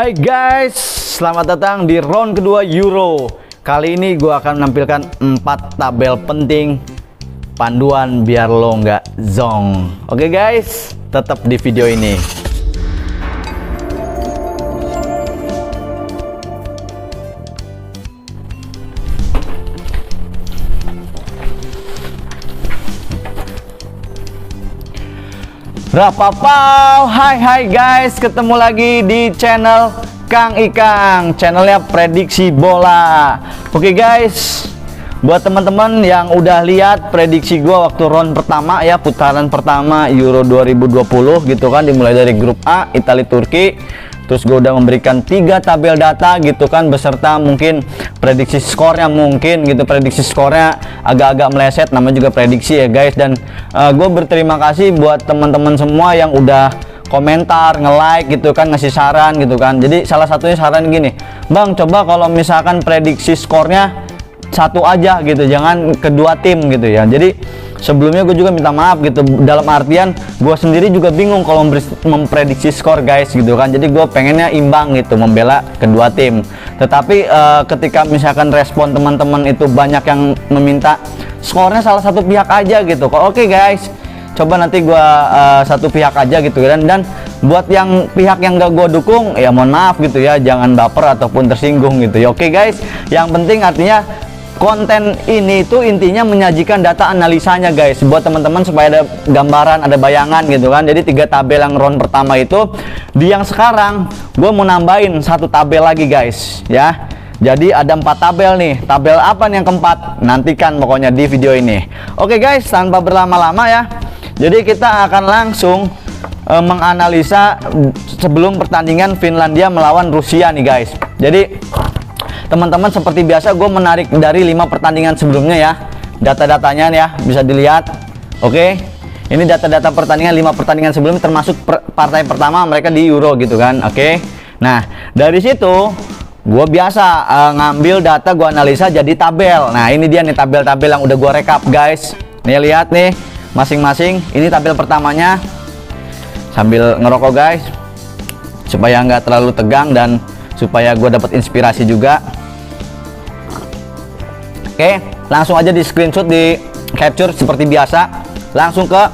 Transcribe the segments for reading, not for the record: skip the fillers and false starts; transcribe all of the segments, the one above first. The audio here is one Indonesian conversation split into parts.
Hai guys, selamat datang di round kedua Euro. Kali ini gue akan menampilkan 4 tabel penting panduan biar lo nggak zong. Oke guys, tetap di video ini. Rapapau, hai guys, ketemu lagi di channel Kang Ikang, channelnya prediksi bola. Oke guys, buat teman-teman yang udah lihat prediksi gua waktu round pertama ya, putaran pertama Euro 2020 gitu kan, dimulai dari grup A, Italia, Turki. Terus gue udah memberikan 3 tabel data gitu kan, beserta mungkin prediksi skornya, mungkin gitu, prediksi skornya agak-agak meleset, namanya juga prediksi ya guys. Dan gue berterima kasih buat teman-teman semua yang udah komentar, nge-like gitu kan, ngasih saran gitu kan. Jadi salah satunya saran gini, Bang, coba kalau misalkan prediksi skornya satu aja gitu, jangan kedua tim gitu ya. Jadi sebelumnya gue juga minta maaf gitu, dalam artian gue sendiri juga bingung kalau memprediksi skor guys gitu kan. Jadi gue pengennya imbang gitu, membela kedua tim. Tetapi ketika misalkan respon teman-teman itu banyak yang meminta skornya salah satu pihak aja gitu, kok oke guys, coba nanti gue satu pihak aja gitu kan. Dan buat yang pihak yang gak gue dukung ya mohon maaf gitu ya, jangan baper ataupun tersinggung gitu ya. Oke guys, yang penting artinya konten ini itu intinya menyajikan data analisanya guys, buat teman-teman supaya ada gambaran, ada bayangan gitu kan. Jadi 3 tabel yang round pertama itu, di yang sekarang gue mau nambahin 1 tabel lagi guys ya. Jadi ada 4 tabel nih. Tabel apa nih yang keempat? Nantikan pokoknya di video ini. Oke guys, tanpa berlama-lama ya, jadi kita akan langsung menganalisa sebelum pertandingan Finlandia melawan Rusia nih guys. Jadi teman-teman, seperti biasa gue menarik dari 5 pertandingan sebelumnya ya, data-datanya ya, bisa dilihat. Oke, ini data-data pertandingan 5 pertandingan sebelumnya, termasuk partai pertama mereka di Euro gitu kan. Oke, nah dari situ gue biasa ngambil data, gue analisa jadi tabel. Nah ini dia nih tabel-tabel yang udah gue rekap guys. Nih lihat nih masing-masing, ini tabel pertamanya, sambil ngerokok guys supaya nggak terlalu tegang dan supaya gue dapat inspirasi juga. Oke, langsung aja di screenshot, di capture seperti biasa. Langsung ke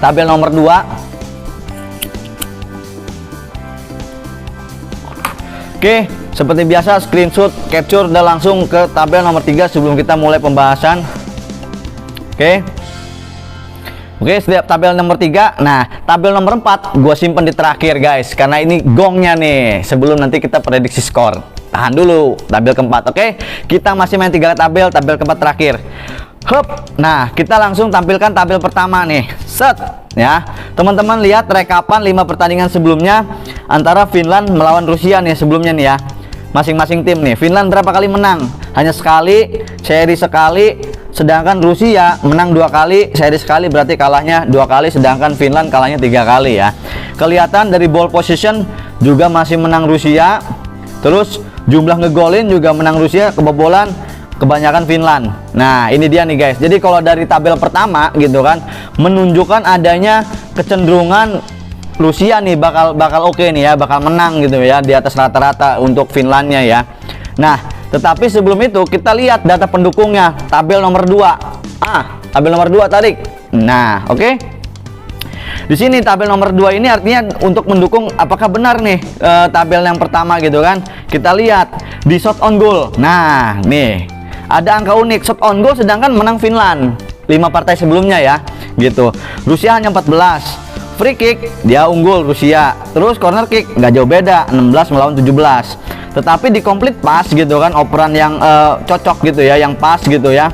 tabel nomor 2. Oke, seperti biasa screenshot, capture, dan langsung ke tabel nomor 3 sebelum kita mulai pembahasan. Oke, setiap tabel nomor 3. Nah, tabel nomor 4 gue simpen di terakhir guys, karena ini gongnya nih sebelum nanti kita prediksi skor. Tahan dulu tabel keempat. Oke, kita masih main 3 tabel, tabel keempat terakhir. Hup. Nah, kita langsung tampilkan tabel pertama nih. Set ya. Teman-teman lihat rekapan 5 pertandingan sebelumnya antara Finland melawan Rusia nih sebelumnya nih ya. Masing-masing tim nih. Finland berapa kali menang? Hanya sekali, seri sekali. Sedangkan Rusia menang 2 kali, seri sekali, berarti kalahnya 2 kali, sedangkan Finland kalahnya 3 kali ya. Kelihatan dari ball position juga masih menang Rusia. Terus jumlah ngegolin juga menang Rusia, kebobolan kebanyakan Finland. Nah ini dia nih guys. Jadi kalau dari tabel pertama gitu kan, menunjukkan adanya kecenderungan Rusia nih bakal oke nih ya, bakal menang gitu ya, di atas rata-rata untuk Finlandnya ya. Nah tetapi sebelum itu kita lihat data pendukungnya, tabel nomor 2. Tabel nomor 2 tarik. Nah oke. Di sini tabel nomor 2 ini artinya untuk mendukung apakah benar nih tabel yang pertama gitu kan. Kita lihat di shot on goal. Nah nih ada angka unik, shot on goal sedangkan menang Finland 5 partai sebelumnya ya gitu. Rusia hanya 14. Free kick dia unggul Rusia. Terus corner kick nggak jauh beda, 16 melawan 17. Tetapi di complete pass gitu kan, operan yang cocok gitu ya, yang pas gitu ya,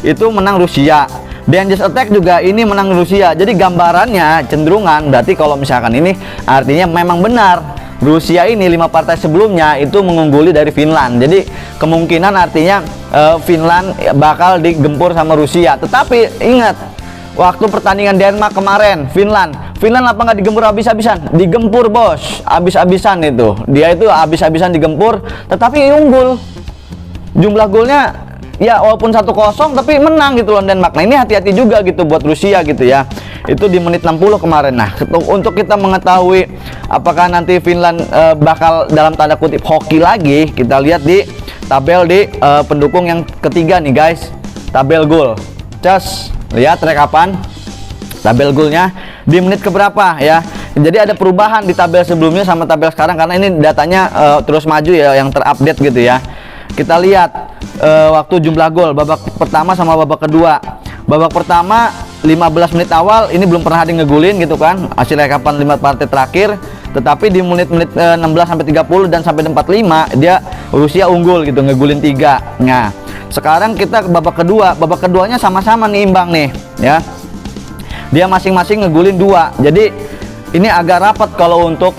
itu menang Rusia. Dangerous attack juga ini menang Rusia. Jadi gambarannya cenderungan berarti kalau misalkan ini artinya memang benar Rusia ini 5 partai sebelumnya itu mengungguli dari Finland. Jadi kemungkinan artinya Finland bakal digempur sama Rusia. Tetapi ingat, waktu pertandingan Denmark kemarin, Finland apa nggak digempur habis-habisan? Digempur bos, habis-habisan itu. Dia itu habis-habisan digempur, tetapi unggul. Jumlah golnya ya walaupun 1-0 tapi menang gitu loh Denmark. Nah ini hati-hati juga gitu buat Rusia gitu ya. Itu di menit 60 kemarin. Nah untuk kita mengetahui apakah nanti Finland bakal dalam tanda kutip hoki lagi, kita lihat di tabel di pendukung yang ketiga nih guys, tabel gol. Just lihat rekapan tabel golnya di menit keberapa ya. Jadi ada perubahan di tabel sebelumnya sama tabel sekarang karena ini datanya terus maju ya, yang terupdate gitu ya. Kita lihat waktu jumlah gol babak pertama sama babak kedua. Babak pertama 15 menit awal ini belum pernah ada ngegulin gitu kan, hasil rekapan 5 partai terakhir. Tetapi di menit-menit 16 sampai 30 dan sampai 45 dia Rusia unggul gitu, ngegulin 3. Nah sekarang kita ke babak kedua. Babak keduanya sama-sama nih imbang nih ya, dia masing-masing ngegulin 2. Jadi ini agak rapat kalau untuk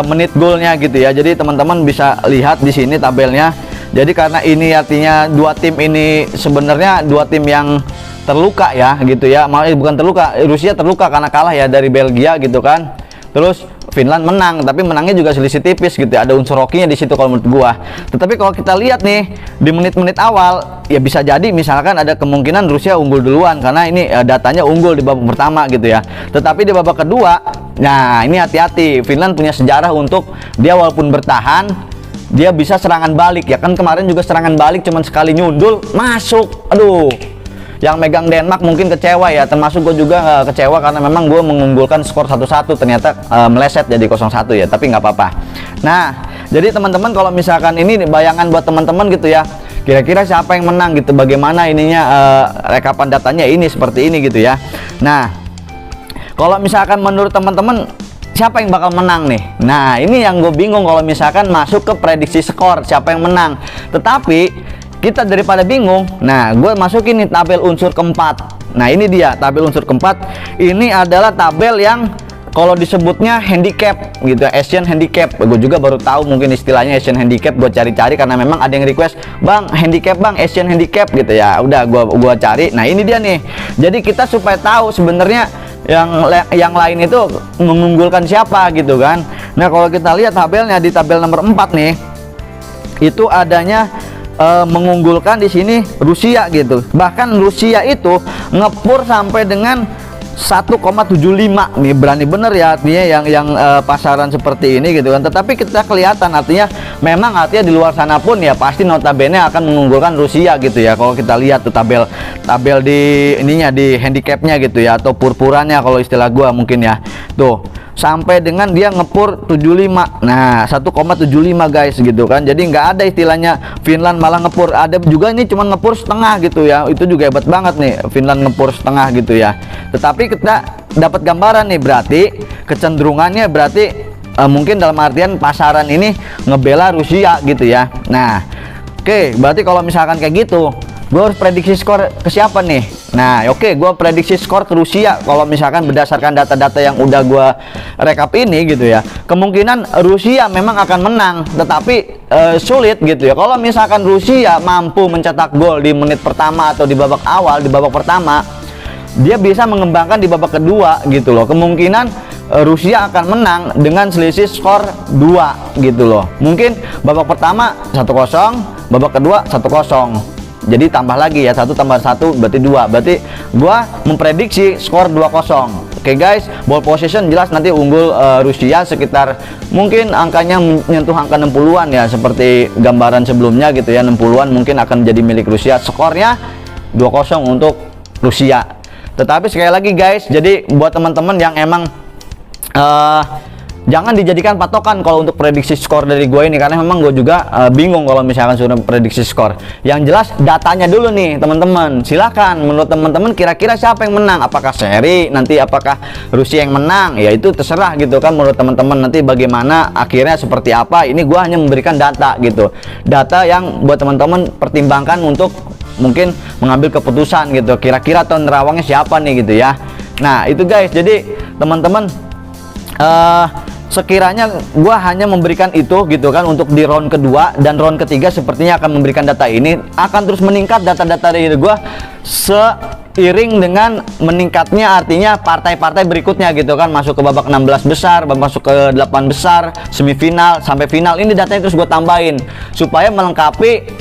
menit golnya gitu ya. Jadi teman-teman bisa lihat di sini tabelnya. Jadi karena ini artinya dua tim ini sebenarnya dua tim yang terluka ya gitu ya. Malah bukan terluka, Rusia terluka karena kalah ya dari Belgia gitu kan. Terus Finland menang, tapi menangnya juga selisih tipis gitu. Ada unsur hokinya di situ kalau menurut gua. Tetapi kalau kita lihat nih di menit-menit awal, ya bisa jadi misalkan ada kemungkinan Rusia unggul duluan karena ini datanya unggul di babak pertama gitu ya. Tetapi di babak kedua, nah ini hati-hati. Finland punya sejarah untuk dia walaupun bertahan, dia bisa serangan balik ya kan. Kemarin juga serangan balik cuman sekali nyundul masuk. Aduh, yang megang Denmark mungkin kecewa ya, termasuk gue juga kecewa karena memang gue mengunggulkan skor 1-1 ternyata meleset jadi 0-1 ya, tapi nggak apa-apa. Nah jadi teman-teman kalau misalkan ini bayangan buat teman-teman gitu ya, kira-kira siapa yang menang gitu, bagaimana ininya rekapan datanya ini seperti ini gitu ya. Nah kalau misalkan menurut teman-teman siapa yang bakal menang nih? Nah ini yang gue bingung kalau misalkan masuk ke prediksi skor siapa yang menang. Tetapi kita daripada bingung, nah gue masukin nih tabel unsur keempat. Nah ini dia tabel unsur keempat. Ini adalah tabel yang kalau disebutnya handicap gitu, Asian handicap. Gue juga baru tahu mungkin istilahnya Asian handicap. Gue cari-cari karena memang ada yang request, bang handicap bang, Asian handicap gitu ya. Udah gue cari. Nah ini dia nih. Jadi kita supaya tahu sebenarnya yang lain itu mengunggulkan siapa gitu kan. Nah kalau kita lihat tabelnya di tabel nomor 4 nih, itu adanya mengunggulkan di sini Rusia gitu. Bahkan Rusia itu ngepur sampai dengan 1,75 nih, berani bener ya artinya yang pasaran seperti ini gitu kan. Tetapi kita kelihatan artinya memang artinya di luar sana pun ya pasti notabene akan mengunggulkan Rusia gitu ya. Kalau kita lihat tuh tabel di ininya di handicapnya gitu ya, atau purpurannya kalau istilah gua mungkin ya. Tuh sampai dengan dia ngepur 75. Nah 1,75 guys gitu kan. Jadi nggak ada istilahnya Finland malah ngepur. Ada juga ini cuma ngepur setengah gitu ya. Itu juga hebat banget nih Finland ngepur setengah gitu ya. Tetapi kita dapat gambaran nih, berarti kecenderungannya berarti mungkin dalam artian pasaran ini ngebela Rusia gitu ya. Nah oke, berarti kalau misalkan kayak gitu gue harus prediksi skor ke siapa nih? Nah oke, gue prediksi skor ke Rusia. Kalau misalkan berdasarkan data-data yang udah gue rekap ini gitu ya, kemungkinan Rusia memang akan menang, tetapi sulit gitu ya. Kalau misalkan Rusia mampu mencetak gol di menit pertama atau di babak awal, di babak pertama, dia bisa mengembangkan di babak kedua gitu loh. Kemungkinan Rusia akan menang dengan selisih skor 2 gitu loh. Mungkin babak pertama 1-0, babak kedua 1-0. Jadi tambah lagi ya, 1 tambah 1 berarti 2. Berarti gua memprediksi skor 2-0. Oke guys, ball possession jelas nanti unggul Rusia sekitar mungkin angkanya menyentuh angka 60-an ya, seperti gambaran sebelumnya gitu ya. 60-an mungkin akan jadi milik Rusia. Skornya 2-0 untuk Rusia. Tetapi sekali lagi guys, jadi buat teman-teman yang emang jangan dijadikan patokan kalau untuk prediksi skor dari gue ini, karena memang gue juga bingung kalau misalkan sudah prediksi skor. Yang jelas datanya dulu nih teman-teman. Silakan menurut teman-teman kira-kira siapa yang menang? Apakah seri nanti, apakah Rusia yang menang? Ya itu terserah gitu kan menurut teman-teman, nanti bagaimana akhirnya seperti apa. Ini gue hanya memberikan data gitu, data yang buat teman-teman pertimbangkan untuk mungkin mengambil keputusan gitu, kira-kira tahun nerawangnya siapa nih gitu ya. Nah itu guys, jadi teman-teman sekiranya gua hanya memberikan itu gitu kan untuk di round kedua, dan round ketiga sepertinya akan memberikan data ini, akan terus meningkat data-data dari gua seiring dengan meningkatnya artinya partai-partai berikutnya gitu kan, masuk ke babak 16 besar, masuk ke 8 besar, semifinal sampai final. Ini datanya terus gue tambahin supaya melengkapi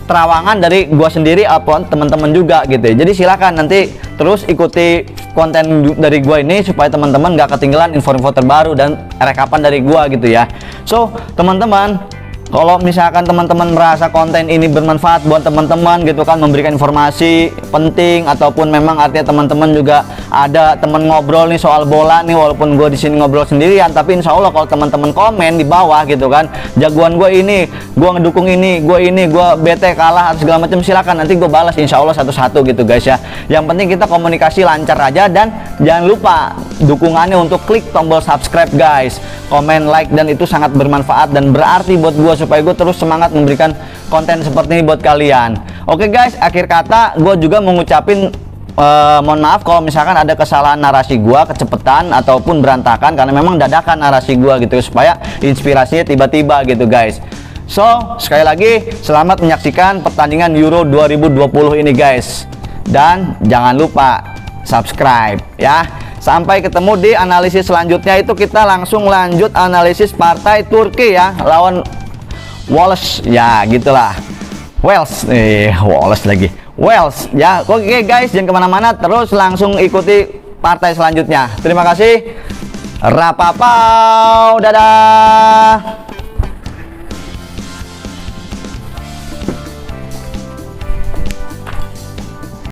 terawangan dari gua sendiri ataupun teman-teman juga gitu ya. Jadi silakan nanti terus ikuti konten dari gua ini supaya teman-teman nggak ketinggalan info-info terbaru dan rekapan dari gua gitu ya. So teman-teman, kalau misalkan teman-teman merasa konten ini bermanfaat buat teman-teman gitu kan, memberikan informasi penting, ataupun memang artinya teman-teman juga ada teman ngobrol nih soal bola nih, walaupun gue di sini ngobrol sendirian, tapi insya Allah kalau teman-teman komen di bawah gitu kan, jagoan gue ini, gue ngedukung ini, gue bete kalah atau segala macam, silakan nanti gue balas insya Allah satu-satu gitu guys ya. Yang penting kita komunikasi lancar aja, dan jangan lupa dukungannya untuk klik tombol subscribe guys, komen, like, dan itu sangat bermanfaat dan berarti buat gue supaya gue terus semangat memberikan konten seperti ini buat kalian. Oke guys, akhir kata gue juga mengucapin mohon maaf kalau misalkan ada kesalahan narasi gue, kecepatan ataupun berantakan, karena memang dadakan narasi gue gitu supaya inspirasinya tiba-tiba gitu guys. So sekali lagi selamat menyaksikan pertandingan Euro 2020 ini guys, dan jangan lupa subscribe ya. Sampai ketemu di analisis selanjutnya, itu kita langsung lanjut analisis partai Turki ya, lawan Wales ya gitulah. Wales lagi Wales ya. Oke guys, jangan kemana-mana, terus langsung ikuti partai selanjutnya. Terima kasih, rapapau, dadah.